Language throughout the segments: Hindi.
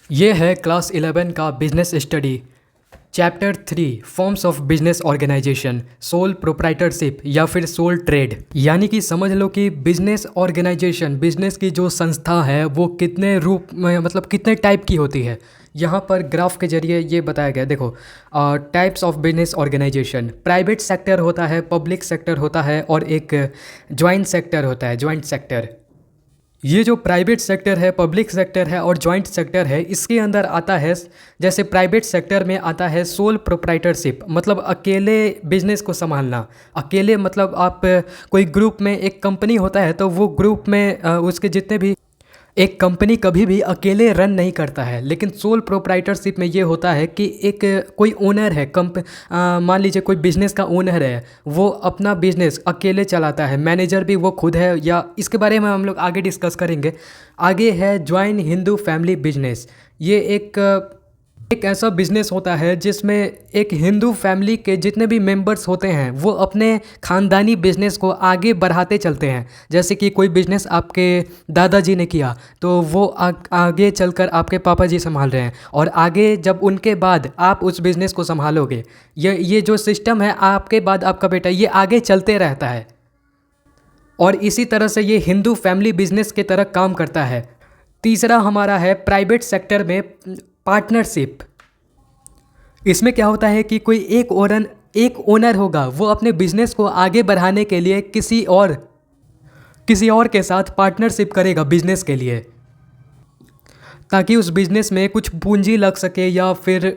ये है क्लास 11 का business study. Chapter 3 forms of business organisation, sole proprietorship या फिर सोल ट्रेड। यानी कि समझ लो कि बिजनेस ऑर्गेनाइजेशन, बिजनेस की जो संस्था है वो कितने रूप में मतलब कितने टाइप की होती है। यहाँ पर ग्राफ के जरिए ये बताया गया। देखो, types of business organisation, private sector होता है, पब्लिक सेक्टर होता है और एक ज्वाइंट सेक्टर होता है, ज्वाइंट सेक्टर। ये जो प्राइवेट सेक्टर है, पब्लिक सेक्टर है और जॉइंट सेक्टर है, इसके अंदर आता है, जैसे प्राइवेट सेक्टर में आता है सोल प्रोप्राइटरशिप, मतलब अकेले बिजनेस को संभालना। अकेले मतलब आप कोई ग्रुप में एक कंपनी होता है तो वो ग्रुप में उसके जितने भी, एक कंपनी कभी भी अकेले रन नहीं करता है। लेकिन सोल प्रोप्राइटरशिप में ये होता है कि एक कोई ओनर है, मान लीजिए कोई बिजनेस का ओनर है, वो अपना बिजनेस अकेले चलाता है, मैनेजर भी वो खुद है, या इसके बारे में हम लोग आगे डिस्कस करेंगे। आगे है ज्वाइन हिंदू फैमिली बिजनेस। ये एक ऐसा बिजनेस होता है जिसमें एक हिंदू फैमिली के जितने भी मेंबर्स होते हैं वो अपने ख़ानदानी बिजनेस को आगे बढ़ाते चलते हैं। जैसे कि कोई बिजनेस आपके दादाजी ने किया तो वो आगे चलकर आपके पापा जी संभाल रहे हैं, और आगे जब उनके बाद आप उस बिज़नेस को संभालोगे। ये जो सिस्टम है, आपके बाद आपका बेटा, ये आगे चलते रहता है। और इसी तरह से ये हिंदू फैमिली बिजनेस की तरह काम करता है। तीसरा हमारा है प्राइवेट सेक्टर में पार्टनरशिप। इसमें क्या होता है कि कोई एक ओनर होगा, वो अपने बिजनेस को आगे बढ़ाने के लिए किसी और के साथ पार्टनरशिप करेगा बिजनेस के लिए, ताकि उस बिजनेस में कुछ पूंजी लग सके या फिर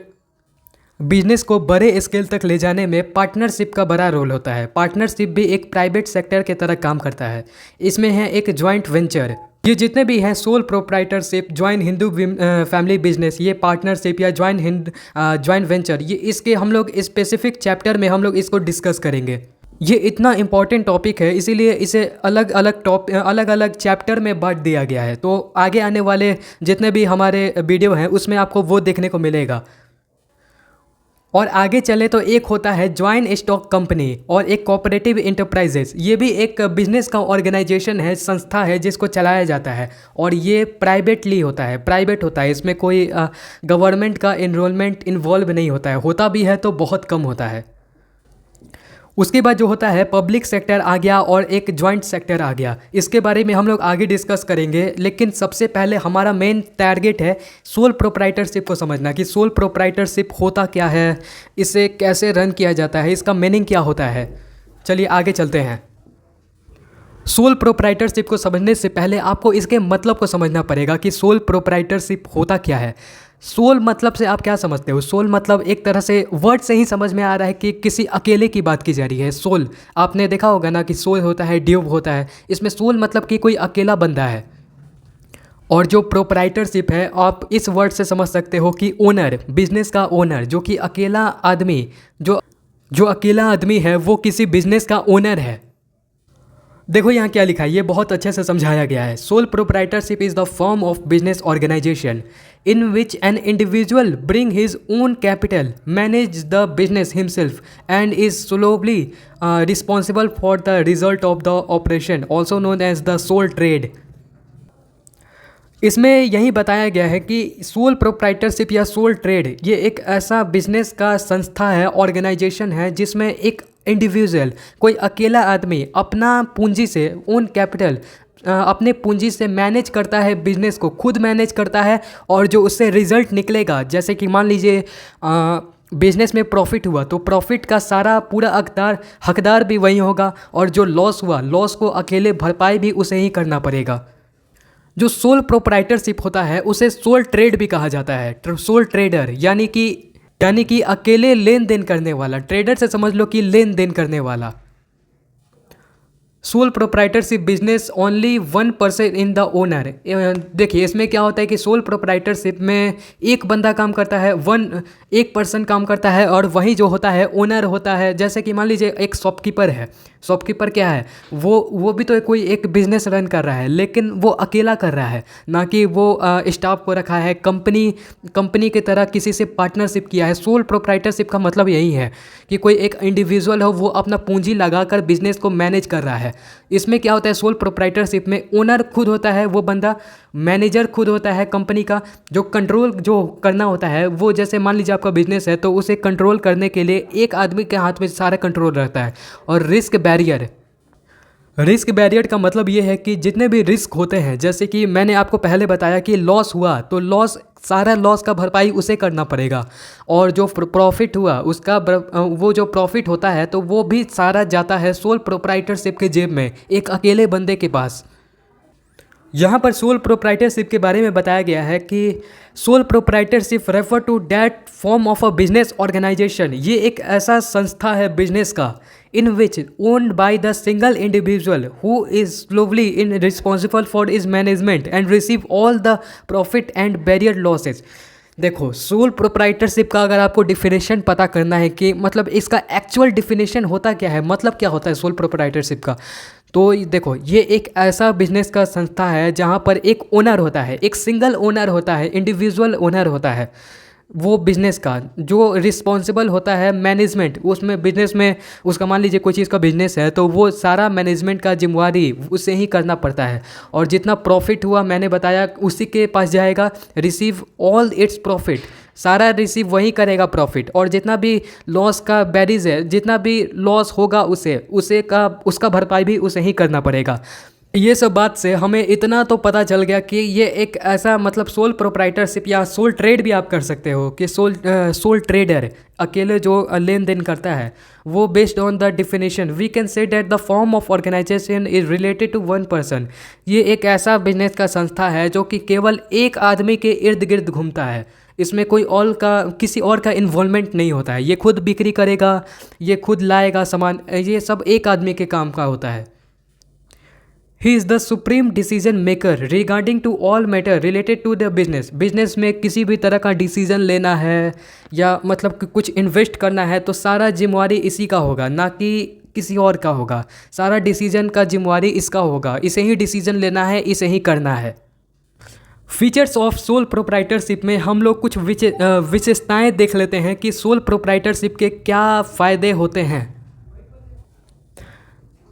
बिजनेस को बड़े स्केल तक ले जाने में पार्टनरशिप का बड़ा रोल होता है। पार्टनरशिप भी एक प्राइवेट सेक्टर के तरह काम करता है। इसमें है एक जॉइंट वेंचर। ये जितने भी हैं sole proprietorship, join Hindu family business, ये पार्टनरशिप या ज्वाइंट वेंचर, ये इसके हम लोग स्पेसिफिक चैप्टर में हम लोग इसको डिस्कस करेंगे। ये इतना इम्पॉर्टेंट टॉपिक है, इसीलिए इसे अलग अलग चैप्टर में बांट दिया गया है। तो आगे आने वाले जितने भी हमारे वीडियो हैं उसमें आपको वो देखने को मिलेगा। और आगे चले तो एक होता है ज्वाइन स्टॉक कंपनी और एक कोऑपरेटिव इंटरप्राइजेस। ये भी एक बिजनेस का ऑर्गेनाइजेशन है, संस्था है जिसको चलाया जाता है, और ये प्राइवेट होता है। इसमें कोई गवर्नमेंट का इन्रोलमेंट इन्वॉल्व नहीं होता है, होता भी है तो बहुत कम होता है। उसके बाद जो होता है पब्लिक सेक्टर आ गया और एक जॉइंट सेक्टर आ गया। इसके बारे में हम लोग आगे डिस्कस करेंगे, लेकिन सबसे पहले हमारा मेन टारगेट है सोल प्रोप्राइटरशिप को समझना कि सोल प्रोप्राइटरशिप होता क्या है, इसे कैसे रन किया जाता है, इसका मीनिंग क्या होता है। चलिए आगे चलते हैं। सोल प्रोप्राइटरशिप को समझने से पहले आपको इसके मतलब को समझना पड़ेगा कि सोल प्रोप्राइटरशिप होता क्या है। सोल मतलब से आप क्या समझते हो? सोल मतलब एक तरह से वर्ड से ही समझ में आ रहा है कि किसी अकेले की बात की जा रही है। सोल आपने देखा होगा ना कि सोल होता है, ड्यूब होता है। इसमें सोल मतलब कि कोई अकेला बंदा है। और जो प्रोप्राइटरशिप है, आप इस वर्ड से समझ सकते हो कि ओनर, बिजनेस का ओनर, जो कि अकेला आदमी, जो अकेला आदमी है वो किसी बिजनेस का ओनर है। देखो यहाँ क्या लिखा है, ये बहुत अच्छे से समझाया गया है। Sole proprietorship is the form of business organisation in which an individual bring his own capital, manage the business himself and is solely responsible for the result of the operation, also known as the sole trade। इसमें यही बताया गया है कि सोल प्रोप्राइटरशिप या सोल ट्रेड ये एक ऐसा बिजनेस का संस्था है, ऑर्गेनाइजेशन है, जिसमें एक इंडिविजुअल, कोई अकेला आदमी अपना पूंजी से, ओन कैपिटल, अपने पूंजी से मैनेज करता है, बिजनेस को खुद मैनेज करता है, और जो उससे रिजल्ट निकलेगा, जैसे कि मान लीजिए बिजनेस में प्रॉफिट हुआ तो प्रॉफिट का सारा पूरा हकदार भी वही होगा, और जो लॉस हुआ, लॉस को अकेले भरपाई भी उसे ही करना पड़ेगा। जो सोल प्रोप्राइटरशिप होता है उसे सोल ट्रेड भी कहा जाता है। सोल ट्रेडर यानी कि अकेले लेन देन करने वाला। ट्रेडर से समझ लो कि लेन देन करने वाला। Soul proprietorship business only 1% in the owner. देखिए इसमें क्या होता है कि सोल प्रोप्राइटरशिप में एक बंदा काम करता है, एक पर्सन काम करता है, और वही जो होता है ओनर होता है। जैसे कि मान लीजिए एक शॉपकीपर है। शॉपकीपर क्या है, वो भी तो कोई एक बिजनेस रन कर रहा है, लेकिन वो अकेला कर रहा है, ना कि वो स्टाफ को रखा है, कंपनी की तरह किसी से पार्टनरशिप किया है। सोल प्रोप्राइटरशिप का मतलब यही है कि कोई एक इंडिविजुअल हो, वो अपना पूंजी लगाकर बिजनेस को मैनेज कर रहा है। है। इसमें क्या होता है, सोल प्रोप्राइटरशिप में ओनर खुद होता है वो बंदा, मैनेजर खुद होता है कंपनी का, जो कंट्रोल जो करना होता है वो, जैसे मान लीजिए आपका बिजनेस है तो उसे कंट्रोल करने के लिए एक आदमी के हाथ में सारा कंट्रोल रहता है। और रिस्क बैरियर का मतलब ये है कि जितने भी रिस्क होते हैं, जैसे कि मैंने आपको पहले बताया कि लॉस हुआ तो सारा लॉस का भरपाई उसे करना पड़ेगा, और जो प्रॉफिट हुआ उसका वो जो प्रॉफिट होता है तो वो भी सारा जाता है सोल प्रोप्राइटरशिप के जेब में, एक अकेले बंदे के पास। यहाँ पर सोल प्रोप्राइटरशिप के बारे में बताया गया है कि sole proprietorship refer to that form of a business organisation. ये एक ऐसा संस्था है बिजनेस का in which owned by the single individual who is slowly in responsible for is management and receive all the profit and barrier losses. देखो, सोल प्रोप्राइटरशिप का अगर आपको डिफिनेशन पता करना है कि मतलब इसका एक्चुअल डिफिनेशन होता क्या है, मतलब क्या होता है सोल प्रोप्राइटरशिप का, तो देखो ये एक ऐसा बिजनेस का संस्था है जहाँ पर एक ओनर होता है, एक सिंगल ओनर होता है, इंडिविजुअल ओनर होता है वो बिज़नेस का, जो रिस्पॉन्सिबल होता है मैनेजमेंट उसमें, बिजनेस में उसका मान लीजिए कोई चीज़ का बिजनेस है तो वो सारा मैनेजमेंट का जिम्मेवारी उसे ही करना पड़ता है, और जितना प्रॉफिट हुआ मैंने बताया उसी के पास जाएगा, रिसीव ऑल इट्स प्रॉफिट, सारा रिसीव वही करेगा प्रॉफिट, और जितना भी लॉस का बैरिज है, जितना भी लॉस होगा उसका भरपाई भी उसे ही करना पड़ेगा। ये सब बात से हमें इतना तो पता चल गया कि ये एक ऐसा मतलब सोल प्रोप्राइटरशिप या सोल ट्रेड भी आप कर सकते हो कि सोल ट्रेडर अकेले जो लेन देन करता है वो, based on the definition we can say that the form of organisation is related to one person. ये एक ऐसा बिजनेस का संस्था है जो कि केवल एक आदमी के इर्द गिर्द घूमता है, इसमें कोई किसी और का इन्वॉल्वमेंट नहीं होता है, ये खुद बिक्री करेगा, ये खुद लाएगा सामान, ये सब एक आदमी के काम का होता है। He is the supreme decision maker regarding to all matter related to the business. Business में किसी भी तरह का डिसीजन लेना है या मतलब कि कुछ इन्वेस्ट करना है तो सारा जिम्मेवारी इसी का होगा, ना कि किसी और का होगा, सारा डिसीजन का जिम्मेवारी इसका होगा, इसे ही डिसीजन लेना है, इसे ही करना है। फीचर्स ऑफ सोल प्रोप्राइटरशिप में हम लोग कुछ विशेषताएं देख लेते हैं कि सोल प्रोप्राइटरशिप के क्या फ़ायदे होते हैं।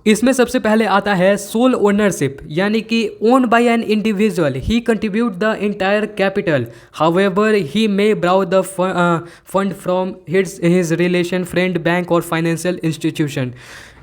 इसमें सबसे पहले आता है सोल ओनरशिप, यानी कि own by an individual, he contribute the entire capital, however he may borrow the fund from his relation, friend, bank और फाइनेंशियल इंस्टीट्यूशन।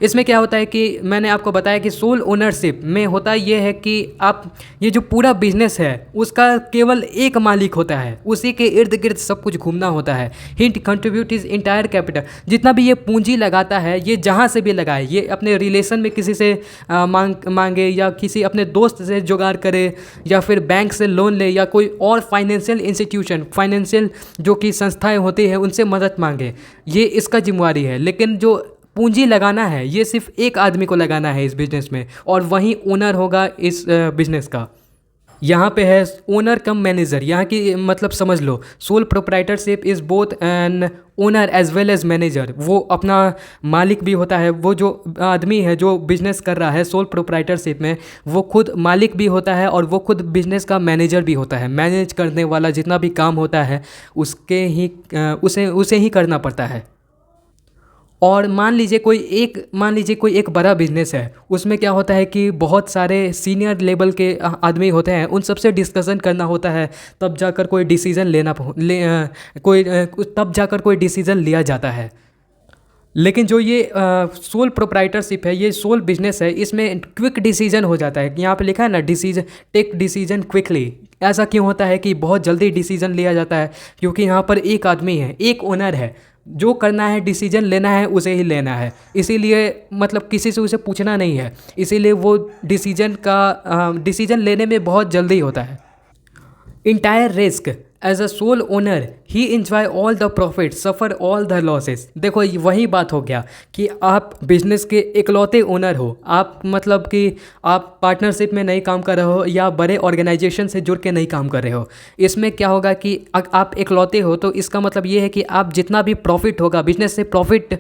इसमें क्या होता है कि मैंने आपको बताया कि सोल ओनरशिप में होता ये है कि आप ये जो पूरा बिजनेस है उसका केवल एक मालिक होता है, उसी के इर्द गिर्द सब कुछ घूमना होता है। Hint contribute is entire capital, जितना भी ये पूंजी लगाता है ये जहाँ से भी लगाए, ये अपने रिलेशन में किसी से मांगे या किसी अपने दोस्त से जुगाड़ करे या फिर बैंक से लोन ले या कोई और फाइनेंशियल इंस्टीट्यूशन, फाइनेंशियल जो कि संस्थाएं होती है उनसे मदद मांगे, ये इसका जिम्मेवारी है। लेकिन जो पूंजी लगाना है ये सिर्फ एक आदमी को लगाना है इस बिज़नेस में, और वही ओनर होगा इस बिज़नेस का। यहाँ पे है ओनर कम मैनेजर, यहाँ की मतलब समझ लो, sole proprietorship is both an owner as well as manager. वो अपना मालिक भी होता है, वो जो आदमी है जो बिजनेस कर रहा है सोल प्रोप्राइटरशिप में वो खुद मालिक भी होता है और वो खुद बिजनेस का मैनेजर भी होता है। मैनेज करने वाला जितना भी काम होता है उसे ही करना पड़ता है। और मान लीजिए कोई एक बड़ा बिजनेस है, उसमें क्या होता है कि बहुत सारे सीनियर लेवल के आदमी होते हैं, उन सबसे डिस्कशन करना होता है, तब जाकर कोई डिसीज़न लिया जाता है। लेकिन जो ये सोल प्रोप्राइटरशिप है, ये सोल बिजनेस है, इसमें क्विक डिसीजन हो जाता है। यहाँ पे लिखा है ना, टेक डिसीजन क्विकली। ऐसा क्यों होता है कि बहुत जल्दी डिसीजन लिया जाता है? क्योंकि यहाँ पर एक आदमी है, एक ओनर है, जो करना है, डिसीजन लेना है, उसे ही लेना है। इसीलिए मतलब किसी से उसे पूछना नहीं है, इसीलिए वो डिसीजन लेने में बहुत जल्दी होता है। Entire risk as a sole owner he enjoy all the profit, suffer all the losses. देखो वही बात हो गया कि आप बिजनेस के इकलौते ओनर हो, आप मतलब कि आप पार्टनरशिप में नहीं काम कर रहे हो या बड़े ऑर्गेनाइजेशन से जुड़ के नहीं काम कर रहे हो। इसमें क्या होगा कि आप इकलौते हो तो इसका मतलब ये है कि आप जितना भी प्रॉफिट होगा, बिजनेस से प्रॉफिट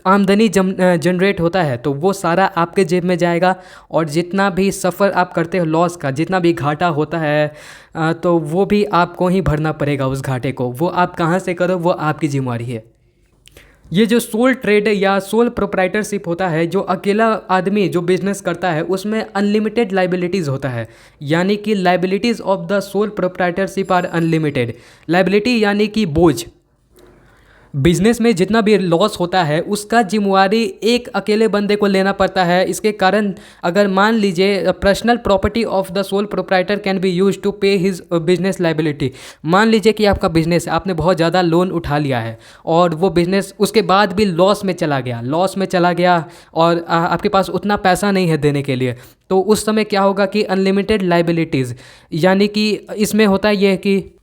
आमदनी जनरेट होता है तो वो सारा आपके जेब में जाएगा, और जितना भी सफ़र आप करते हो लॉस का, जितना भी घाटा होता है तो वो भी आपको ही भरना पड़ेगा। उस घाटे को वो आप कहाँ से करो वो आपकी जिम्मेवारी है। ये जो सोल ट्रेड या सोल प्रोप्राइटरशिप होता है, जो अकेला आदमी जो बिजनेस करता है उसमें अनलिमिटेड लाइबिलिटीज़ होता है। यानी कि liabilities of the sole proprietorship are unlimited. Liability यानी कि बोझ। बिजनेस में जितना भी लॉस होता है उसका जिम्मेवारी एक अकेले बंदे को लेना पड़ता है। इसके कारण अगर मान लीजिए personal property of the sole proprietor can be use to pay his business liability. मान लीजिए कि आपका बिजनेस है, आपने बहुत ज़्यादा लोन उठा लिया है और वो बिजनेस उसके बाद भी लॉस में चला गया और आपके पास उतना पैसा नहीं है देने के लिए। तो उस समय क्या होगा कि अनलिमिटेड लाइबिलिटीज़, यानी कि इसमें होता है ये कि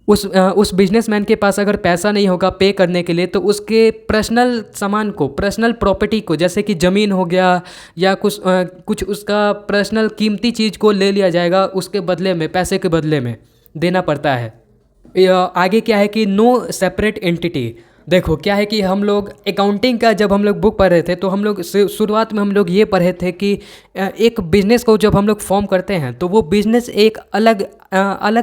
उस बिजनेसमैन के पास अगर पैसा नहीं होगा पे करने के लिए, तो उसके पर्सनल सामान को, पर्सनल प्रॉपर्टी को, जैसे कि ज़मीन हो गया या कुछ उसका पर्सनल कीमती चीज़ को ले लिया जाएगा, उसके बदले में, पैसे के बदले में देना पड़ता है। आगे क्या है कि नो सेपरेट एंटिटी। देखो क्या है कि हम लोग अकाउंटिंग का जब हम लोग बुक पढ़ रहे थे तो हम लोग शुरुआत में हम लोग ये पढ़े थे कि एक बिज़नेस को जब हम लोग फॉर्म करते हैं तो वो बिज़नेस एक अलग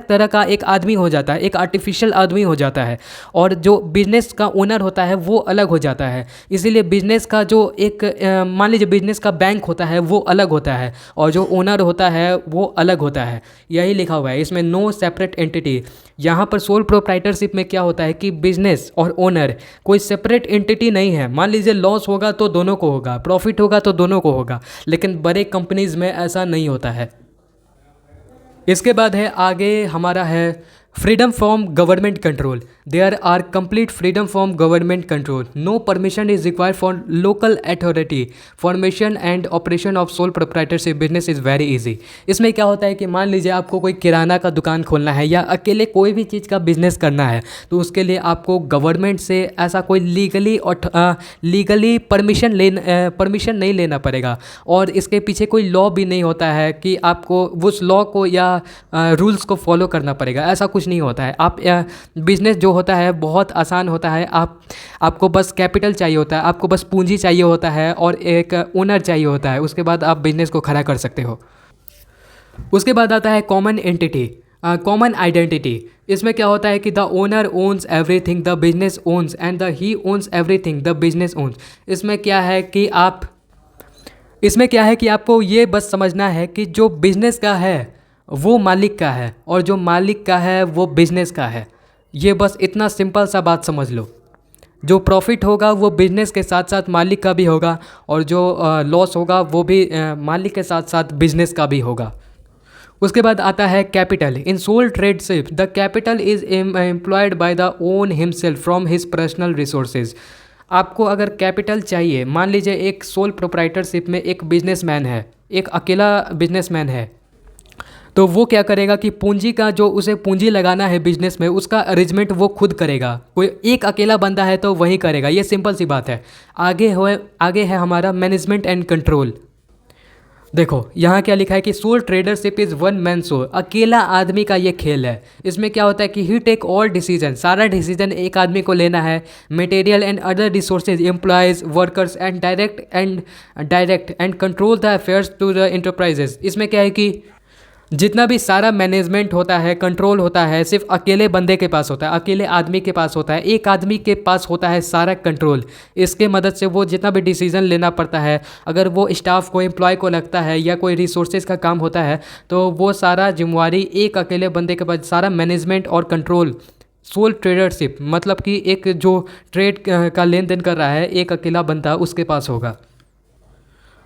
तरह का एक आदमी हो जाता है, एक आर्टिफिशियल आदमी हो जाता है, और जो बिज़नेस का ओनर होता है वो अलग हो जाता है। इसीलिए बिज़नेस का जो एक मान लीजिए बिज़नेस का बैंक होता है वो अलग होता है और जो ओनर होता है वो अलग होता है। यही लिखा हुआ है इसमें, नो सेपरेट एंटिटी। यहाँ पर सोल प्रोप्राइटरशिप में क्या होता है कि बिजनेस और ओनर कोई सेपरेट एंटिटी नहीं है। मान लीजिए लॉस होगा तो दोनों को होगा, प्रॉफिट होगा तो दोनों को होगा, लेकिन बड़े कंपनीज में ऐसा नहीं होता है। इसके बाद है आगे हमारा है freedom from government control. There are complete freedom from government control. No permission is required for local authority. Formation and operation of sole proprietorship business is very easy. इसमें क्या होता है कि मान लीजिए आपको कोई किराना का दुकान खोलना है या अकेले कोई भी चीज़ का बिजनेस करना है, तो उसके लिए आपको गवर्नमेंट से ऐसा कोई लीगली परमिशन नहीं लेना पड़ेगा, और इसके पीछे कोई लॉ भी नहीं होता है कि आपको उस लॉ को या रूल्स को फॉलो करना पड़ेगा। ऐसा कुछ नहीं होता है। आप बिजनेस जो होता है बहुत आसान होता है। आपको बस कैपिटल चाहिए होता है, आपको बस पूंजी चाहिए होता है और एक ओनर चाहिए होता है। उसके बाद आप बिजनेस को खड़ा कर सकते हो। उसके बाद आता है कॉमन एंटिटी, कॉमन आइडेंटिटी। इसमें क्या होता है कि the owner owns everything, the business owns, and the he owns everything, the business owns. इसमें क्या है कि आपको ये बस समझना है कि जो बिजनेस का है वो मालिक का है और जो मालिक का है वो बिजनेस का है। ये बस इतना सिंपल सा बात समझ लो। जो प्रॉफिट होगा वो बिजनेस के साथ साथ मालिक का भी होगा, और जो लॉस होगा वो भी मालिक के साथ साथ बिजनेस का भी होगा। उसके बाद आता है capital. In sole tradeship the capital is employed by the own himself from his personal resources. आपको अगर कैपिटल चाहिए, मान लीजिए एक सोल प्रोप्राइटरशिप में एक बिजनेसमैन है, एक अकेला बिजनेसमैन है, तो वो क्या करेगा कि पूंजी का जो उसे पूंजी लगाना है बिजनेस में, उसका अरेंजमेंट वो खुद करेगा। कोई एक अकेला बंदा है तो वही करेगा। ये सिंपल सी बात है। आगे है हमारा मैनेजमेंट एंड कंट्रोल। देखो यहाँ क्या लिखा है कि sole tradership is one man show. अकेला आदमी का ये खेल है। इसमें क्या होता है कि ही टेक ऑल डिसीजन, सारा डिसीजन एक आदमी को लेना है। Material and other resources, employees, workers and direct and control the affairs to the enterprises. इसमें क्या है कि जितना भी सारा मैनेजमेंट होता है, कंट्रोल होता है, सिर्फ अकेले बंदे के पास होता है, अकेले आदमी के पास होता है। एक आदमी के पास होता है सारा कंट्रोल। इसके मदद से वो जितना भी डिसीजन लेना पड़ता है, अगर वो स्टाफ को, एम्प्लॉय को लगता है या कोई रिसोर्सेज का काम होता है, तो वो सारा जिम्मेवारी एक अकेले बंदे के पास, सारा मैनेजमेंट और कंट्रोल। सोल ट्रेडरशिप मतलब कि एक जो ट्रेड का लेन देन कर रहा है, एक अकेला बंदा उसके पास होगा।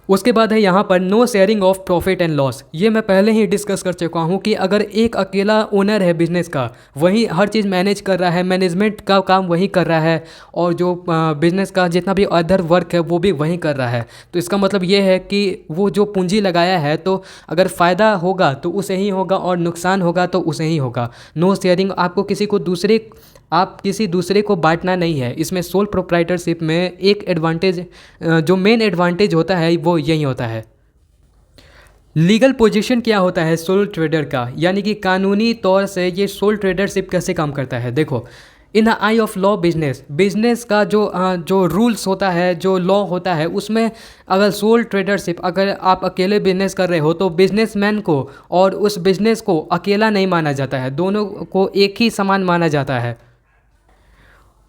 उसके बाद है यहाँ पर no sharing of profit and loss. ये मैं पहले ही डिस्कस कर चुका हूँ कि अगर एक अकेला ओनर है बिजनेस का, वही हर चीज़ मैनेज कर रहा है, मैनेजमेंट का काम वही कर रहा है, और जो बिजनेस का जितना भी अदर वर्क है वो भी वही कर रहा है, तो इसका मतलब ये है कि वो जो पूंजी लगाया है, तो अगर फ़ायदा होगा तो उसे ही होगा और नुकसान होगा तो उसे ही होगा। नो शेयरिंग, आप किसी दूसरे को बांटना नहीं है। इसमें सोल प्रोप्राइटरशिप में एक एडवांटेज, जो मेन एडवांटेज होता है वो यही होता है। लीगल पोजीशन क्या होता है सोल ट्रेडर का, यानी कि कानूनी तौर से ये सोल ट्रेडरशिप कैसे काम करता है। देखो, in the I of law business का जो रूल्स होता है, जो लॉ होता है, उसमें अगर सोल ट्रेडरशिप, अगर आप अकेले बिजनेस कर रहे हो तो बिजनेसमैन को और उस बिजनेस को अकेला नहीं माना जाता है, दोनों को एक ही समान माना जाता है।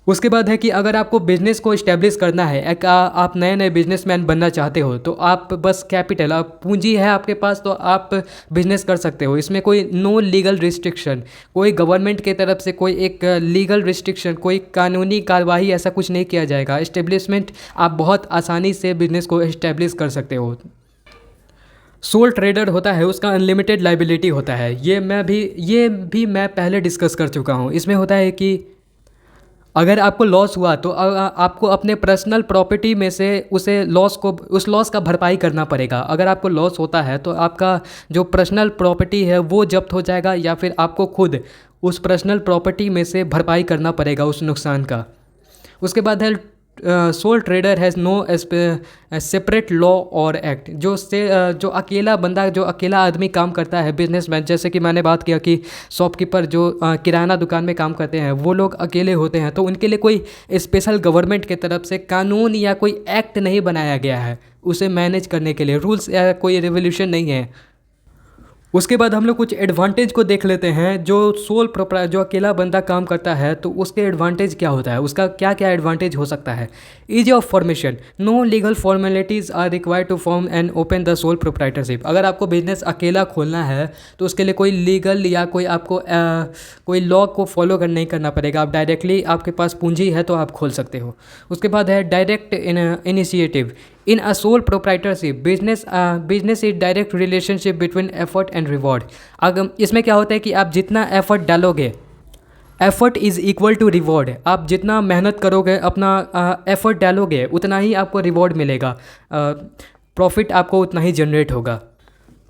उसके बाद है कि अगर आपको बिजनेस को इस्टेब्लिश करना है, एक आप नए नए बिजनेसमैन बनना चाहते हो, तो आप बस कैपिटल, आप पूंजी है आपके पास तो आप बिजनेस कर सकते हो। इसमें कोई नो लीगल रिस्ट्रिक्शन, कोई गवर्नमेंट की तरफ से कोई एक लीगल रिस्ट्रिक्शन, कोई कानूनी कार्रवाई ऐसा कुछ नहीं किया जाएगा। इस्टेब्लिशमेंट आप बहुत आसानी से बिजनेस को इस्टेब्लिश कर सकते हो। सोल ट्रेडर होता है, उसका अनलिमिटेड लाइबिलिटी होता है। ये भी मैं पहले डिस्कस कर चुका हूँ। इसमें होता है कि अगर आपको लॉस हुआ तो आपको अपने पर्सनल प्रॉपर्टी में से उस लॉस का भरपाई करना पड़ेगा। अगर आपको लॉस होता है तो आपका जो पर्सनल प्रॉपर्टी है वो जब्त हो जाएगा, या फिर आपको खुद उस पर्सनल प्रॉपर्टी में से भरपाई करना पड़ेगा उस नुकसान का। उसके बाद है sole trader has no separate law और एक्ट। जो अकेला बंदा, जो अकेला आदमी काम करता है, बिजनेसमैन, जैसे कि मैंने बात किया कि शॉपकीपर जो किराना दुकान में काम करते हैं वो लोग अकेले होते हैं, तो उनके लिए कोई स्पेशल गवर्नमेंट की तरफ से कानून या कोई एक्ट नहीं बनाया गया है उसे मैनेज करने के लिए। रूल्स या कोई रेवोल्यूशन नहीं है। उसके बाद हम लोग कुछ एडवांटेज को देख लेते हैं। जो अकेला बंदा काम करता है तो उसके एडवांटेज क्या होता है, उसका क्या क्या एडवांटेज हो सकता है। Easy of formation, no legal formalities are required to form and open the sole proprietorship. अगर आपको बिजनेस अकेला खोलना है तो उसके लिए कोई लीगल या कोई आपको कोई लॉ को फॉलो नहीं करना पड़ेगा। आप डायरेक्टली, आपके पास पूंजी है तो आप खोल सकते हो। उसके बाद है direct initiative. In a soul proprietorship business is direct relationship between effort and reward. अगर इसमें क्या होता है कि आप जितना एफर्ट डालोगे, effort is equal to reward. आप जितना मेहनत करोगे, अपना एफर्ट डालोगे, उतना ही आपको रिवॉर्ड मिलेगा, प्रॉफिट आपको उतना ही जनरेट होगा।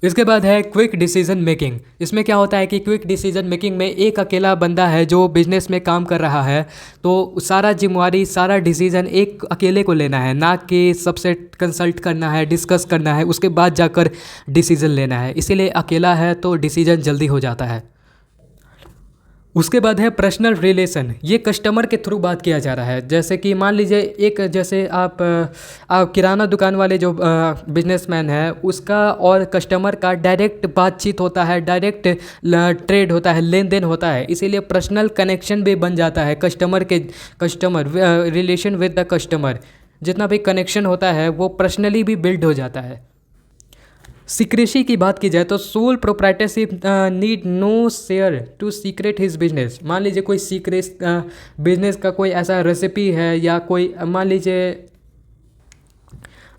इसके बाद है क्विक डिसीजन मेकिंग। इसमें क्या होता है कि क्विक डिसीजन मेकिंग में एक अकेला बंदा है जो बिजनेस में काम कर रहा है, तो सारा जिम्मेवारी, सारा डिसीजन एक अकेले को लेना है, ना कि सबसे कंसल्ट करना है, डिस्कस करना है, उसके बाद जाकर डिसीजन लेना है। इसीलिए अकेला है तो डिसीजन जल्दी हो जाता है। उसके बाद है पर्सनल रिलेशन। ये कस्टमर के थ्रू बात किया जा रहा है। जैसे कि मान लीजिए जैसे आप किराना दुकान वाले जो बिजनेसमैन है, उसका और कस्टमर का डायरेक्ट बातचीत होता है, डायरेक्ट ट्रेड होता है, लेन देन होता है। इसीलिए पर्सनल कनेक्शन भी बन जाता है customer relation with the customer. जितना भी कनेक्शन होता है वो पर्सनली भी बिल्ड हो जाता है। सीक्रेसी की बात की जाए तो sole proprietorship need no share to secret his business. मान लीजिए कोई सीक्रेट बिजनेस का कोई ऐसा रेसिपी है, या कोई मान लीजिए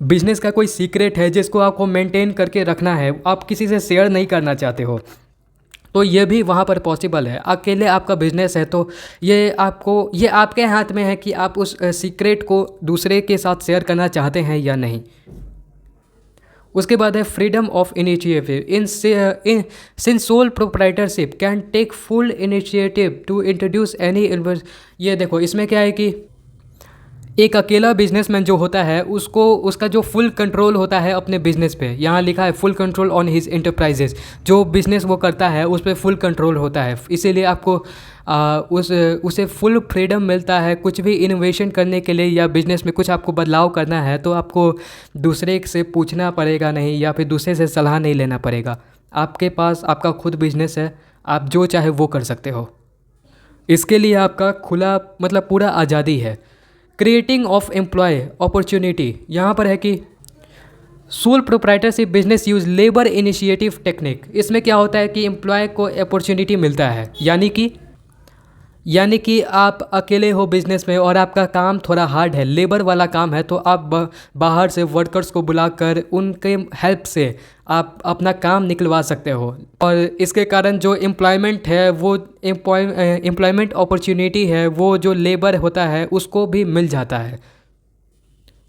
बिजनेस का कोई सीक्रेट है जिसको आपको मेंटेन करके रखना है, आप किसी से शेयर नहीं करना चाहते हो, तो ये भी वहाँ पर पॉसिबल है। अकेले आपका बिजनेस है तो ये आपके हाथ में है कि आप उस सीक्रेट को दूसरे के साथ शेयर करना चाहते हैं या नहीं। उसके बाद है freedom of initiative. In since sole proprietorship can take full initiative to introduce any. ये देखो, इसमें क्या है कि एक अकेला बिजनेसमैन जो होता है उसका जो फुल कंट्रोल होता है अपने बिजनेस पे। यहाँ लिखा है full control on his enterprises. जो बिजनेस वो करता है उस पर फुल कंट्रोल होता है, इसीलिए आपको उसे फुल फ्रीडम मिलता है। कुछ भी इनोवेशन करने के लिए या बिजनेस में कुछ आपको बदलाव करना है तो आपको दूसरे से पूछना पड़ेगा नहीं, या फिर दूसरे से सलाह नहीं लेना पड़ेगा। आपके पास आपका खुद बिजनेस है, आप जो चाहे वो कर सकते हो। इसके लिए आपका खुला मतलब पूरा आज़ादी है। Creating of employ opportunity. यहाँ पर है कि sole proprietorship business use labour initiative technique. इसमें क्या होता है कि एम्प्लॉय को अपॉर्चुनिटी मिलता है, यानी कि आप अकेले हो बिजनेस में और आपका काम थोड़ा हार्ड है, लेबर वाला काम है, तो आप बाहर से वर्कर्स को बुलाकर उनके हेल्प से आप अपना काम निकलवा सकते हो। और इसके कारण जो एम्प्लॉयमेंट है, वो एम्प्लॉयमेंट अपॉर्चुनिटी है, वो जो लेबर होता है उसको भी मिल जाता है।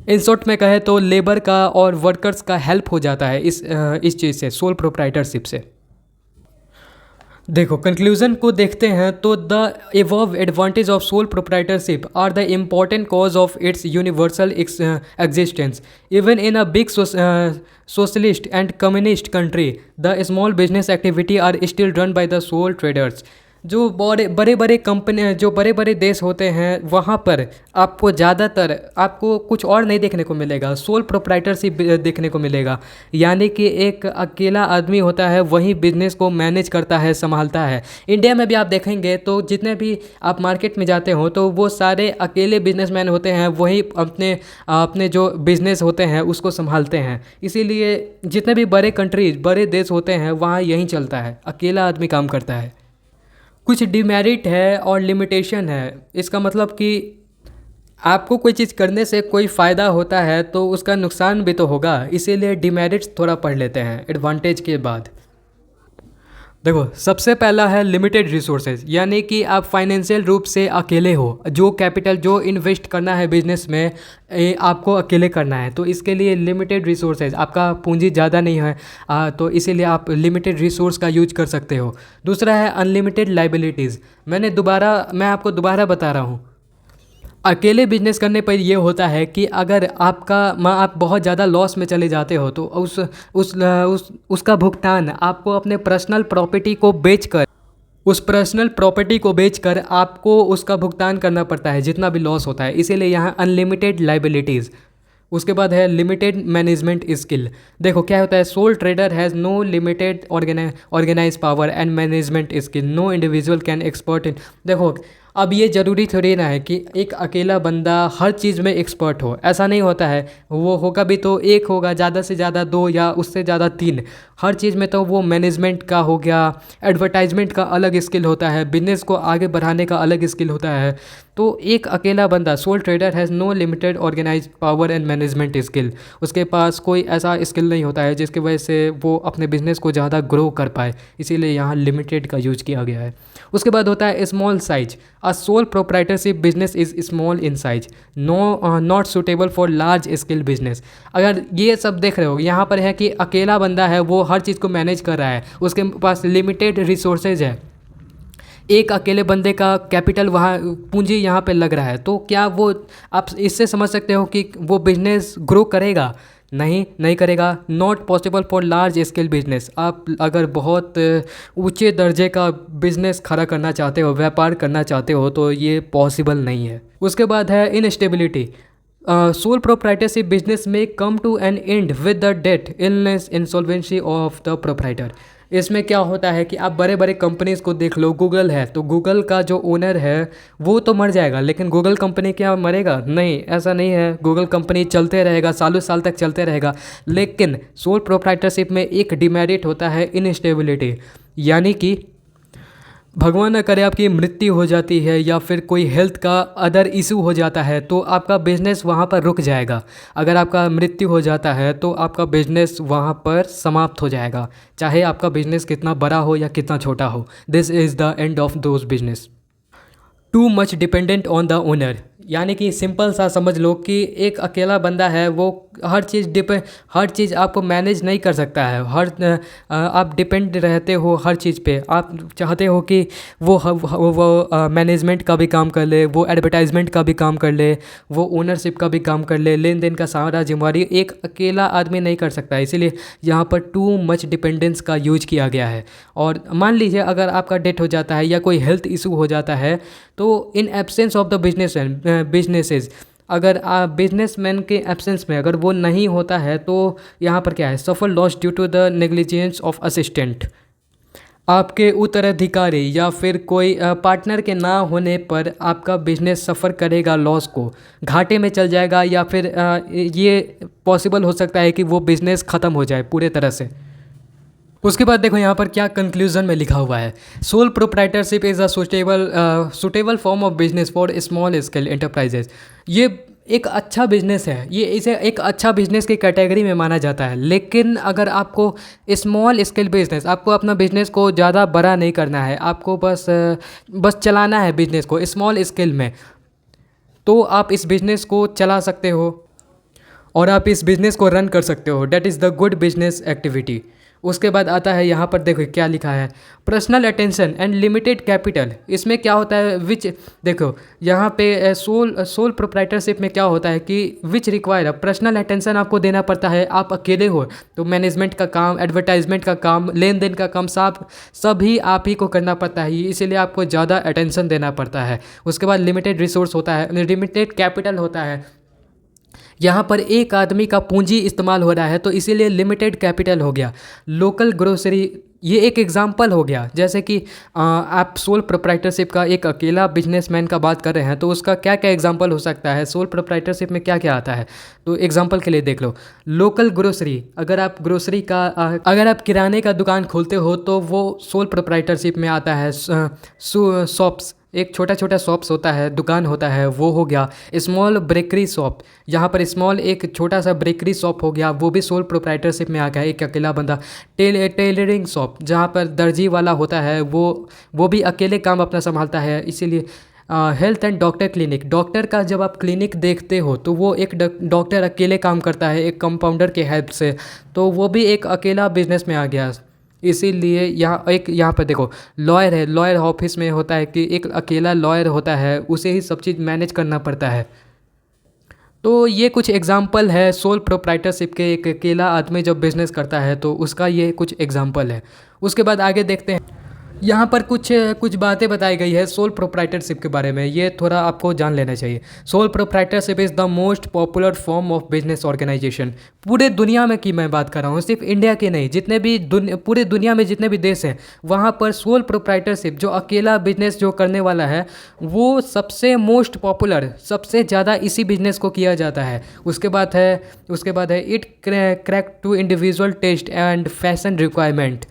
इन शॉर्ट में कहे तो लेबर का और वर्कर्स का हेल्प हो जाता है इस चीज़ से, सोल प्रोप्राइटरशिप से। देखो, कंक्लूजन को देखते हैं तो the above advantage of sole proprietorship are the important cause of its universal existence even in a big socialist and communist country. The small business activity are still run by the sole traders. जो बड़े बड़े कंपनी, जो बड़े बड़े देश होते हैं, वहाँ पर आपको ज़्यादातर आपको कुछ और नहीं देखने को मिलेगा, सोल प्रोप्राइटरशिप देखने को मिलेगा। यानी कि एक अकेला आदमी होता है, वही बिजनेस को मैनेज करता है, संभालता है। इंडिया में भी आप देखेंगे तो जितने भी आप मार्केट में जाते हो तो वो सारे अकेले बिजनेसमैन होते हैं, वही अपने अपने जो बिजनेस होते हैं उसको संभालते हैं। इसीलिए जितने भी बड़े कंट्रीज, बड़े देश होते हैं, वहाँ यही चलता है, अकेला आदमी काम करता है। कुछ डिमेरिट है और लिमिटेशन है। इसका मतलब कि आपको कोई चीज़ करने से कोई फ़ायदा होता है तो उसका नुकसान भी तो होगा, इसीलिए डिमेरिट्स थोड़ा पढ़ लेते हैं एडवांटेज के बाद। देखो, सबसे पहला है लिमिटेड रिसोर्सेज, यानी कि आप फाइनेंशियल रूप से अकेले हो। जो कैपिटल जो इन्वेस्ट करना है बिजनेस में, आपको अकेले करना है, तो इसके लिए लिमिटेड रिसोर्सेज, आपका पूंजी ज़्यादा नहीं है, तो इसीलिए आप लिमिटेड रिसोर्स का यूज कर सकते हो। दूसरा है अनलिमिटेड लाइबिलिटीज़। मैं आपको दोबारा बता रहा हूँ, अकेले बिजनेस करने पर ये होता है कि अगर आप बहुत ज़्यादा लॉस में चले जाते हो तो उसका भुगतान आपको अपने पर्सनल प्रॉपर्टी को बेचकर आपको उसका भुगतान करना पड़ता है, जितना भी लॉस होता है। इसीलिए यहाँ अनलिमिटेड लाइबिलिटीज़। उसके बाद है लिमिटेड मैनेजमेंट स्किल। देखो क्या होता है, sole trader has no limited organise power and management skill, no individual can expert in. देखो, अब ये ज़रूरी थोड़ी ना है कि एक अकेला बंदा हर चीज़ में एक्सपर्ट हो, ऐसा नहीं होता है। वो होगा भी तो एक होगा, ज़्यादा से ज़्यादा दो या उससे ज़्यादा तीन। हर चीज़ में तो वो मैनेजमेंट का हो गया, एडवर्टाइजमेंट का अलग स्किल होता है, बिजनेस को आगे बढ़ाने का अलग स्किल होता है। तो एक अकेला बंदा, sole trader has no limited organise power and management skill, उसके पास कोई ऐसा स्किल नहीं होता है जिसकी वजह से वो अपने बिजनेस को ज़्यादा ग्रो कर पाए, इसीलिए यहाँ लिमिटेड का यूज किया गया है। उसके बाद होता है small size. A soul proprietorship business is small in size, not suitable for large scale business. अगर ये सब देख रहे हो, यहाँ पर है कि अकेला बंदा है, वो हर चीज़ को मैनेज कर रहा है, उसके पास लिमिटेड रिसोर्सेज है। एक अकेले बंदे का कैपिटल, वहाँ पूंजी यहाँ पे लग रहा है, तो क्या वो, आप इससे समझ सकते हो कि वो बिजनेस ग्रो करेगा? नहीं करेगा। Not possible for large scale business. आप अगर बहुत ऊंचे दर्जे का बिजनेस खड़ा करना चाहते हो, व्यापार करना चाहते हो, तो ये पॉसिबल नहीं है। उसके बाद है इनस्टेबिलिटी। सोल प्रोप्राइटरशिप बिजनेस में come to an end with the death, illness, insolvency of the proprietor. इसमें क्या होता है कि आप बड़े बड़े कंपनीज़ को देख लो, गूगल है तो गूगल का जो ओनर है वो तो मर जाएगा, लेकिन गूगल कंपनी क्या मरेगा? नहीं, ऐसा नहीं है। गूगल कंपनी चलते रहेगा, सालों साल तक चलते रहेगा। लेकिन सोल प्रोप्राइटरशिप में एक डिमेरिट होता है, इनस्टेबिलिटी। यानी कि भगवान न करे आपकी मृत्यु हो जाती है या फिर कोई हेल्थ का अदर इशू हो जाता है तो आपका बिजनेस वहाँ पर रुक जाएगा। अगर आपका मृत्यु हो जाता है तो आपका बिजनेस वहाँ पर समाप्त हो जाएगा, चाहे आपका बिजनेस कितना बड़ा हो या कितना छोटा हो। This is the end of those business. Too much dependent on the owner, यानी कि सिंपल सा समझ लो कि एक अकेला बंदा है, वो हर चीज़ आपको मैनेज नहीं कर सकता है। आप डिपेंड रहते हो हर चीज़ पे। आप चाहते हो कि वो मैनेजमेंट का भी काम कर ले, वो एडवर्टाइजमेंट का भी काम कर ले, वो ओनरशिप का भी काम कर ले, लेन देन का सारा जिम्मेवारी एक अकेला आदमी नहीं कर सकता। इसीलिए यहाँ पर टू मच डिपेंडेंस का यूज किया गया है। और मान लीजिए अगर आपका डेथ हो जाता है या कोई हेल्थ इशू हो जाता है, तो in absence of the businesses, अगर आप बिजनेसमैन के एब्सेंस में अगर वो नहीं होता है तो यहाँ पर क्या है, suffer loss due to the negligence of assistant. आपके उत्तराधिकारी या फिर कोई पार्टनर के ना होने पर आपका बिजनेस सफ़र करेगा, लॉस को, घाटे में चल जाएगा, या फिर ये पॉसिबल हो सकता है कि वो बिज़नेस ख़त्म हो जाए पूरे तरह से। उसके बाद देखो यहाँ पर क्या कंक्लूजन में लिखा हुआ है। Sole proprietorship is a suitable form of business for small scale enterprises. ये एक अच्छा बिजनेस है, ये इसे एक अच्छा बिजनेस की कैटेगरी में माना जाता है। लेकिन अगर आपको स्मॉल स्केल बिजनेस, आपको अपना बिजनेस को ज़्यादा बड़ा नहीं करना है, आपको बस चलाना है बिजनेस को स्मॉल स्केल में, तो आप इस बिज़नेस को चला सकते हो और आप इस बिज़नेस को रन कर सकते हो। That is the good business activity. उसके बाद आता है यहाँ पर, देखो क्या लिखा है, personal attention and limited capital. इसमें क्या होता है, विच, देखो यहाँ पे सोल प्रोप्राइटरशिप में क्या होता है कि विच रिक्वायर पर्सनल अटेंशन आपको देना पड़ता है। आप अकेले हो तो मैनेजमेंट का काम, एडवर्टाइजमेंट का काम, लेन देन का काम सभी आप ही को करना पड़ता है, इसीलिए आपको ज़्यादा अटेंशन देना पड़ता है। उसके बाद लिमिटेड रिसोर्स होता है, लिमिटेड कैपिटल होता है। यहाँ पर एक आदमी का पूंजी इस्तेमाल हो रहा है तो इसीलिए लिमिटेड कैपिटल हो गया। लोकल ग्रोसरी, ये एक एग्जांपल हो गया। जैसे कि आप सोल प्रोप्राइटरशिप का एक अकेला बिजनेसमैन का बात कर रहे हैं तो उसका क्या क्या एग्जांपल हो सकता है, सोल प्रोप्राइटरशिप में क्या क्या आता है। तो एग्जांपल के लिए देख लो, लोकल ग्रोसरी, अगर आप ग्रोसरी का अगर आप किराने का दुकान खोलते हो तो वो सोल प्रोप्राइटरशिप में आता है। शॉप्स, एक छोटा छोटा शॉप्स होता है, दुकान होता है, वो हो गया। स्मॉल ब्रेकरी शॉप, यहाँ पर स्मॉल एक छोटा सा ब्रेकरी शॉप हो गया, वो भी सोल प्रोप्राइटरशिप में आ गया, एक अकेला बंदा। टेलरिंग शॉप, जहाँ पर दर्जी वाला होता है, वो भी अकेले काम अपना संभालता है, इसीलिए। Health and doctor clinic, doctor का जब आप क्लिनिक देखते हो तो वो एक डॉक्टर अकेले काम करता है एक कंपाउंडर के हेल्प से, तो वो भी एक अकेला बिजनेस में आ गया। इसीलिए यहाँ पर देखो, लॉयर है, लॉयर ऑफिस में होता है कि एक अकेला लॉयर होता है, उसे ही सब चीज़ मैनेज करना पड़ता है। तो ये कुछ एग्जांपल है सोल प्रोप्राइटरशिप के, एक अकेला आदमी जब बिजनेस करता है तो उसका ये कुछ एग्जांपल है। उसके बाद आगे देखते हैं, यहाँ पर कुछ कुछ बातें बताई गई है सोल प्रोप्राइटरशिप के बारे में, ये थोड़ा आपको जान लेना चाहिए। Sole proprietorship is the most popular form of business organisation. पूरे दुनिया में की मैं बात कर रहा हूँ, सिर्फ इंडिया के नहीं, जितने भी पूरे दुनिया में जितने भी देश हैं वहाँ पर सोल प्रोप्राइटरशिप, जो अकेला बिजनेस जो करने वाला है, वो सबसे मोस्ट पॉपुलर, सबसे ज़्यादा इसी बिजनेस को किया जाता है। उसके बाद है it crack to individual taste and fashion requirement,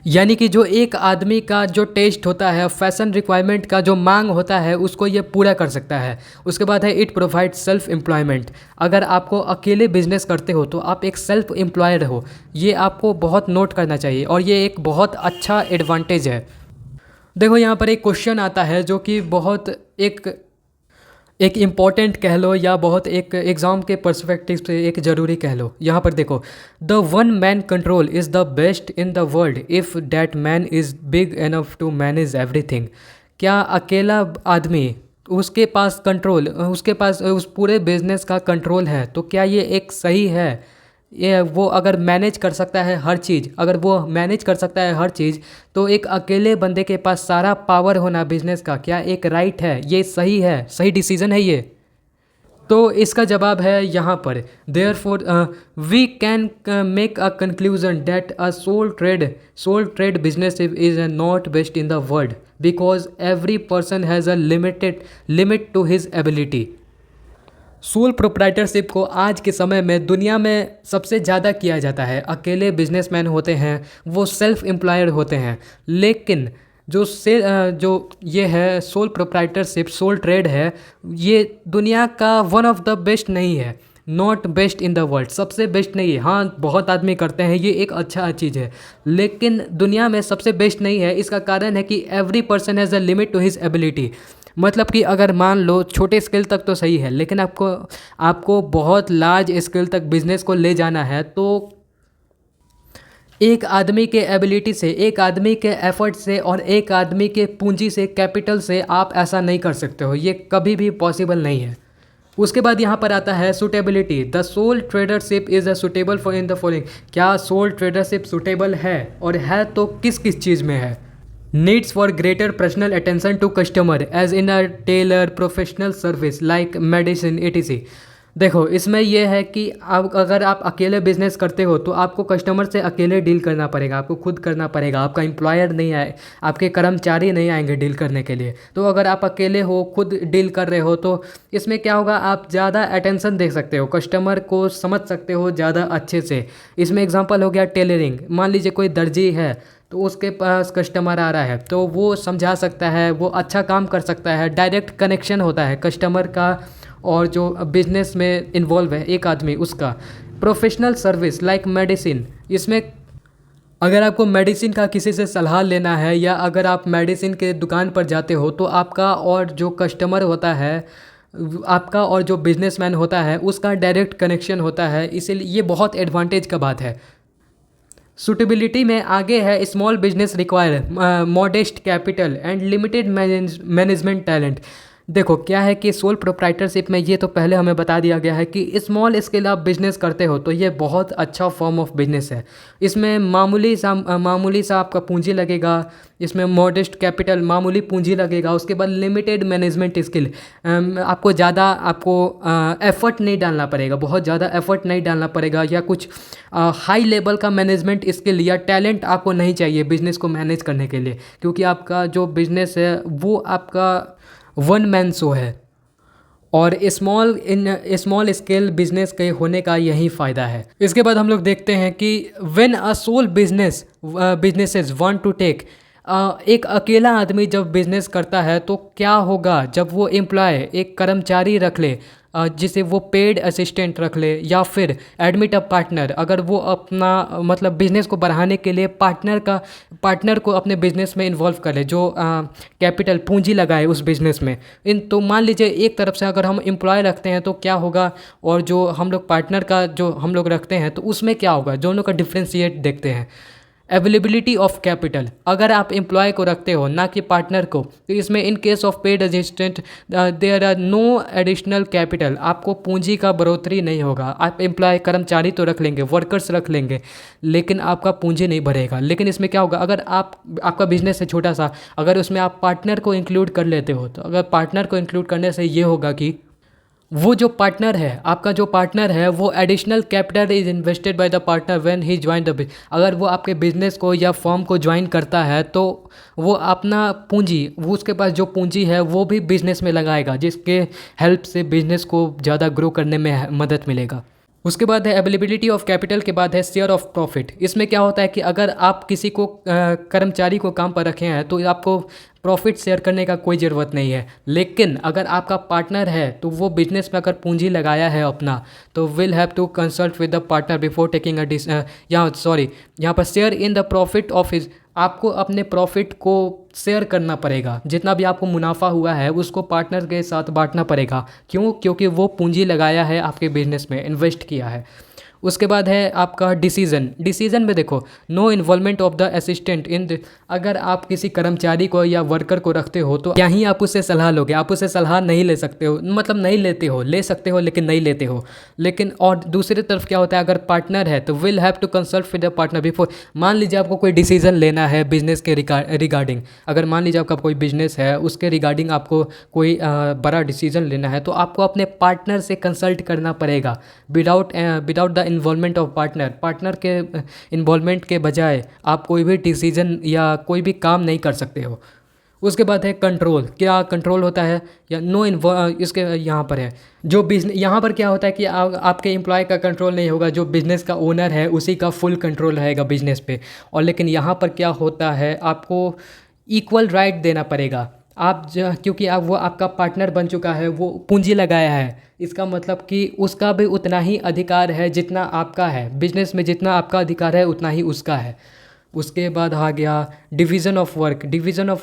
यानी कि जो एक आदमी का जो टेस्ट होता है, फैशन रिक्वायरमेंट का जो मांग होता है, उसको ये पूरा कर सकता है। उसके बाद है इट प्रोवाइड सेल्फ एम्प्लॉयमेंट। अगर आपको अकेले बिजनेस करते हो तो आप एक सेल्फ एम्प्लॉयड हो, ये आपको बहुत नोट करना चाहिए और ये एक बहुत अच्छा एडवांटेज है। देखो यहाँ पर एक क्वेश्चन आता है जो कि बहुत एक इम्पॉर्टेंट कह लो या बहुत एक एग्ज़ाम के पर्सपेक्टिव से एक ज़रूरी कह लो। यहाँ पर देखो, the one man control is the best in the world if that man is big enough to manage everything. क्या अकेला आदमी, उसके पास कंट्रोल, उसके पास उस पूरे बिजनेस का कंट्रोल है, तो क्या ये एक सही है? ये वो अगर मैनेज कर सकता है हर चीज़, अगर वो मैनेज कर सकता है हर चीज़, तो एक अकेले बंदे के पास सारा पावर होना बिजनेस का, क्या एक राइट है? ये सही है, सही डिसीजन है ये? तो इसका जवाब है यहाँ पर, therefore we can make a conclusion that a sole trade business is not best in the world because every person has a limit to his ability. Sole proprietorship को आज के समय में दुनिया में सबसे ज़्यादा किया जाता है। अकेले बिजनेसमैन होते हैं, वो सेल्फ एम्प्लॉयड होते हैं, लेकिन जो ये है सोल प्रोप्राइटरशिप, सोल ट्रेड है, ये दुनिया का वन ऑफ द बेस्ट नहीं है, not best in the world, सबसे बेस्ट नहीं है। हाँ, बहुत आदमी करते हैं, ये एक अच्छा चीज़ है, लेकिन दुनिया में सबसे बेस्ट नहीं है। इसका कारण है कि every person has a limit to his ability. मतलब कि अगर मान लो छोटे स्केल तक तो सही है, लेकिन आपको बहुत लार्ज स्केल तक बिजनेस को ले जाना है, तो एक आदमी के एबिलिटी से, एक आदमी के एफर्ट से और एक आदमी के पूंजी से, कैपिटल से आप ऐसा नहीं कर सकते हो, ये कभी भी पॉसिबल नहीं है। उसके बाद यहाँ पर आता है suitability. The sole tradership is a suitable for in the following. क्या सोल ट्रेडरशिप सुटेबल है, और है तो किस किस चीज़ में है? Needs for greater personal attention to customer as in a tailor, professional service like medicine etc। देखो, इसमें यह है कि अगर आप अकेले बिजनेस करते हो तो आपको कस्टमर से अकेले डील करना पड़ेगा, आपको खुद करना पड़ेगा, आपका एम्प्लॉयर नहीं आए, आपके कर्मचारी नहीं आएंगे डील करने के लिए। तो अगर आप अकेले हो, खुद डील कर रहे हो, तो इसमें क्या होगा, आप ज़्यादा अटेंशन दे सकते हो, कस्टमर को समझ सकते हो ज़्यादा अच्छे से। इसमें एग्जाम्पल हो गया टेलरिंग। मान लीजिए कोई दर्जी है तो उसके पास कस्टमर आ रहा है, तो वो समझा सकता है, वो अच्छा काम कर सकता है, डायरेक्ट कनेक्शन होता है कस्टमर का और जो बिजनेस में इन्वॉल्व है एक आदमी उसका। प्रोफेशनल सर्विस लाइक मेडिसिन, इसमें अगर आपको मेडिसिन का किसी से सलाह लेना है या अगर आप मेडिसिन के दुकान पर जाते हो, तो आपका और जो कस्टमर होता है, आपका और जो बिजनेसमैन होता है, उसका डायरेक्ट कनेक्शन होता है, इसीलिए ये बहुत एडवांटेज का बात है। सुटेबिलिटी में आगे है small business require modest capital and limited management talent. देखो क्या है कि सोल प्रोप्राइटरशिप में ये तो पहले हमें बता दिया गया है कि स्मॉल स्केल आप बिजनेस करते हो तो ये बहुत अच्छा फॉर्म ऑफ बिजनेस है। इसमें मामूली सा आपका पूंजी लगेगा, इसमें मॉडेस्ट कैपिटल मामूली पूंजी लगेगा, उसके बाद लिमिटेड मैनेजमेंट स्किल, आपको एफर्ट नहीं डालना पड़ेगा, बहुत ज़्यादा एफर्ट नहीं डालना पड़ेगा, या कुछ हाई लेवल का मैनेजमेंट स्किल या टैलेंट आपको नहीं चाहिए बिजनेस को मैनेज करने के लिए, क्योंकि आपका जो बिजनेस है वो आपका वन मैन शो है। और स्मॉल स्केल बिजनेस के होने का यही फ़ायदा है। इसके बाद हम लोग देखते हैं कि when a sole businesses want to take, एक अकेला आदमी जब बिजनेस करता है तो क्या होगा जब वो एम्प्लॉय एक कर्मचारी रख ले, जिसे वो पेड असिस्टेंट रख ले, या फिर एडमिट अ पार्टनर, अगर वो अपना मतलब बिजनेस को बढ़ाने के लिए पार्टनर को अपने बिजनेस में इन्वॉल्व कर ले, जो कैपिटल पूंजी लगाए उस बिजनेस में। तो मान लीजिए एक तरफ से अगर हम एम्प्लॉय रखते हैं तो क्या होगा, और जो हम लोग पार्टनर का जो हम लोग रखते हैं तो उसमें क्या होगा, दोनों का डिफ्रेंशिएट देखते हैं। अवेलेबिलिटी ऑफ कैपिटल, अगर आप एम्प्लॉय को रखते हो ना कि पार्टनर को, तो इसमें in case of paid assistant there are no additional capital, आपको पूंजी का बढ़ोतरी नहीं होगा। आप एम्प्लॉय कर्मचारी तो रख लेंगे, वर्कर्स रख लेंगे, लेकिन आपका पूंजी नहीं बढ़ेगा। लेकिन इसमें क्या होगा, अगर आपका बिजनेस है छोटा सा, अगर उसमें आप पार्टनर को इंक्लूड कर लेते हो, तो अगर पार्टनर को इंक्लूड करने से ये होगा कि वो जो पार्टनर है, आपका जो पार्टनर है, वो additional capital is invested by the partner when he join the business. अगर वो आपके बिजनेस को या फर्म को ज्वाइन करता है तो वो अपना पूंजी, वो उसके पास जो पूंजी है वो भी बिजनेस में लगाएगा, जिसके हेल्प से बिजनेस को ज़्यादा ग्रो करने में मदद मिलेगा। उसके बाद है अवेलेबिलिटी ऑफ कैपिटल के बाद है शेयर ऑफ प्रॉफिट। इसमें क्या होता है कि अगर आप किसी को कर्मचारी को काम पर रखे हैं तो आपको प्रॉफिट शेयर करने का कोई ज़रूरत नहीं है। लेकिन अगर आपका पार्टनर है तो वो बिजनेस में अगर पूंजी लगाया है अपना, तो will have to consult with the partner before taking यहाँ पर share in the profit of his, आपको अपने प्रॉफिट को शेयर करना पड़ेगा, जितना भी आपको मुनाफा हुआ है उसको पार्टनर के साथ बांटना पड़ेगा। क्यों? क्योंकि वो पूंजी लगाया है आपके बिजनेस में, इन्वेस्ट किया है। उसके बाद है आपका डिसीजन में देखो, no involvement of the assistant in, अगर आप किसी कर्मचारी को या वर्कर को रखते हो तो क्या ही आप उससे सलाह लोगे, आप उससे सलाह नहीं ले सकते हो, मतलब नहीं लेते हो, ले सकते हो लेकिन नहीं लेते हो। लेकिन और दूसरी तरफ क्या होता है, अगर पार्टनर है तो will have to consult with the partner before, मान लीजिए आपको कोई डिसीजन लेना है बिजनेस के रिगार्डिंग, अगर मान लीजिए आपका कोई बिजनेस है उसके रिगार्डिंग आपको कोई बड़ा डिसीजन लेना है तो आपको अपने पार्टनर से कंसल्ट करना पड़ेगा। Without the involvement of partner के इन्वॉल्वमेंट के बजाय आप कोई भी डिसीजन या कोई भी काम नहीं कर सकते हो। उसके बाद है कंट्रोल। क्या कंट्रोल होता है या इसके यहाँ पर है जो बिजनेस, यहाँ पर क्या होता है कि आपके एम्प्लॉय का कंट्रोल नहीं होगा, जो बिज़नेस का ओनर है उसी का फुल कंट्रोल रहेगा बिजनेस पे। और लेकिन यहाँ पर क्या होता है, आपको इक्वल राइट देना पड़ेगा। क्योंकि आप वो आपका पार्टनर बन चुका है, वो पूंजी लगाया है, इसका मतलब कि उसका भी उतना ही अधिकार है जितना आपका है, बिजनेस में जितना आपका अधिकार है उतना ही उसका है। उसके बाद आ गया डिवीज़न ऑफ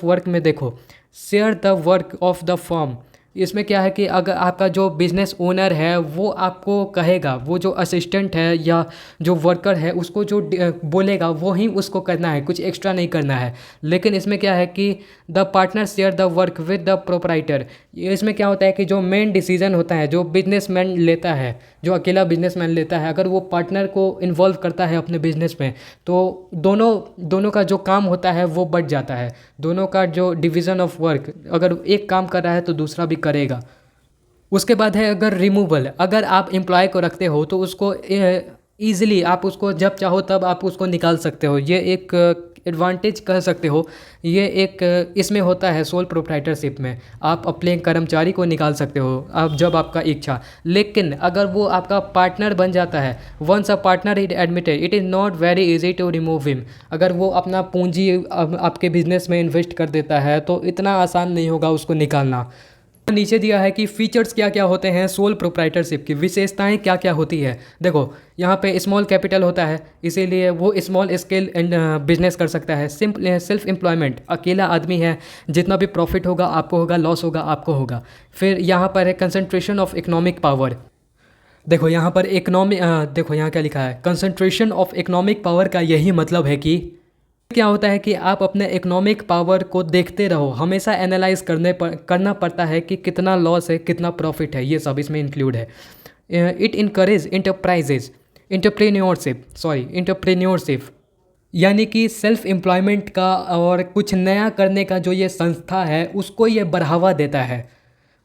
वर्क में देखो, share the work of the firm. इसमें क्या है कि अगर आपका जो बिज़नेस ओनर है वो आपको कहेगा, वो जो असिस्टेंट है या जो वर्कर है उसको जो बोलेगा वो ही उसको करना है, कुछ एक्स्ट्रा नहीं करना है। लेकिन इसमें क्या है कि the partner share the work with the proprietor. इसमें क्या होता है कि जो मेन डिसीजन होता है, जो बिजनेसमैन लेता है, जो अकेला बिजनेसमैन लेता है, अगर वो पार्टनर को इन्वॉल्व करता है अपने बिजनेस में तो दोनों का जो काम होता है वो बढ़ जाता है। दोनों का जो डिवीज़न ऑफ वर्क, अगर एक काम कर रहा है तो दूसरा भी करेगा। उसके बाद है अगर रिमूवल, अगर आप एम्प्लॉय को रखते हो तो उसको ईज़िली आप उसको जब चाहो तब आप उसको निकाल सकते हो। ये एक एडवांटेज कह सकते हो, ये एक इसमें होता है सोल प्रोप्राइटरशिप में, आप अपने कर्मचारी को निकाल सकते हो आप जब आपका इच्छा। लेकिन अगर वो आपका पार्टनर बन जाता है, once a partner is admitted it is not very easy to remove him. अगर वो अपना पूंजी आपके बिजनेस में इन्वेस्ट कर देता है तो इतना आसान नहीं होगा उसको निकालना। नीचे दिया है कि फीचर्स क्या क्या होते हैं सोल प्रोप्राइटरशिप की, विशेषताएं क्या क्या होती है। देखो यहाँ पे स्मॉल कैपिटल होता है, इसीलिए वो स्मॉल स्केल बिजनेस कर सकता है। सेल्फ एम्प्लॉयमेंट, अकेला आदमी है, जितना भी प्रॉफिट होगा आपको होगा, लॉस होगा आपको होगा। फिर यहाँ पर है कंसंट्रेशन ऑफ इकोनॉमिक पावर, देखो यहाँ पर देखो यहाँ क्या लिखा है, कंसंट्रेशन ऑफ इकोनॉमिक पावर का यही मतलब है कि क्या होता है कि आप अपने इकोनॉमिक पावर को देखते रहो, हमेशा एनालाइज करना पड़ता है कि कितना लॉस है कितना प्रॉफिट है, ये सब इसमें इंक्लूड है। इट इनकरेज इंटरप्रेन्योरशिप यानी कि सेल्फ एम्प्लॉयमेंट का और कुछ नया करने का जो ये संस्था है उसको ये बढ़ावा देता है।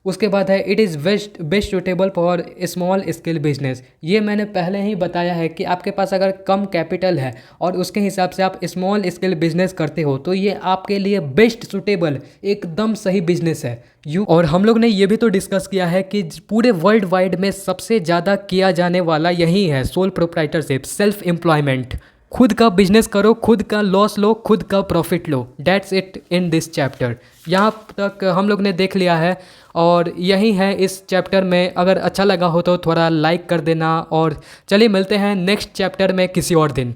उसके बाद है it is best suitable for small scale business. ये मैंने पहले ही बताया है कि आपके पास अगर कम कैपिटल है और उसके हिसाब से आप स्मॉल स्केल बिजनेस करते हो तो ये आपके लिए बेस्ट सुटेबल एकदम सही बिजनेस है। और हम लोग ने ये भी तो डिस्कस किया है कि पूरे वर्ल्ड वाइड में सबसे ज़्यादा किया जाने वाला यही है सोल प्रोप्राइटरशिप, सेल्फ एम्प्लॉयमेंट। खुद का बिजनेस करो, खुद का लॉस लो, खुद का profit low. That's it in this chapter. यहाँ तक हम लोग ने देख लिया है और यही है इस चैप्टर में। अगर अच्छा लगा हो तो थोड़ा लाइक कर देना और चलिए मिलते हैं नेक्स्ट चैप्टर में किसी और दिन।